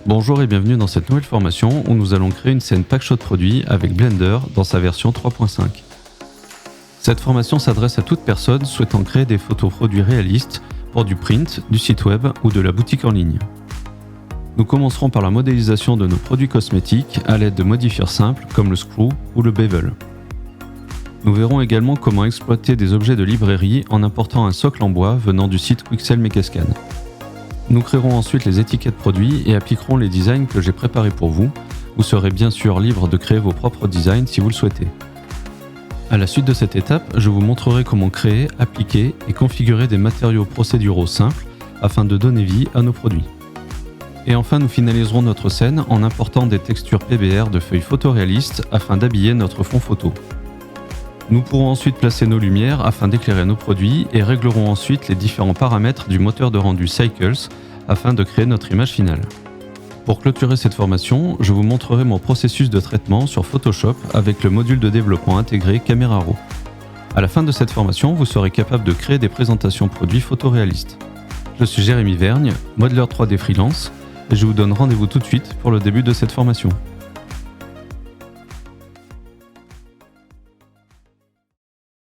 Bonjour et bienvenue dans cette nouvelle formation où nous allons créer une scène packshot produit avec Blender dans sa version 3.5. Cette formation s'adresse à toute personne souhaitant créer des photos produits réalistes pour du print, du site web ou de la boutique en ligne. Nous commencerons par la modélisation de nos produits cosmétiques à l'aide de modifiers simples comme le screw ou le bevel. Nous verrons également comment exploiter des objets de librairie en important un socle en bois venant du site Quixel Mekascan. Nous créerons ensuite les étiquettes produits et appliquerons les designs que j'ai préparés pour vous. Vous serez bien sûr libre de créer vos propres designs si vous le souhaitez. À la suite de cette étape, je vous montrerai comment créer, appliquer et configurer des matériaux procéduraux simples afin de donner vie à nos produits. Et enfin, nous finaliserons notre scène en important des textures PBR de feuilles photoréalistes afin d'habiller notre fond photo. Nous pourrons ensuite placer nos lumières afin d'éclairer nos produits et réglerons ensuite les différents paramètres du moteur de rendu Cycles afin de créer notre image finale. Pour clôturer cette formation, je vous montrerai mon processus de traitement sur Photoshop avec le module de développement intégré Camera Raw. À la fin de cette formation, vous serez capable de créer des présentations produits photoréalistes. Je suis Jérémy Vergne, modeleur 3D freelance, et je vous donne rendez-vous tout de suite pour le début de cette formation.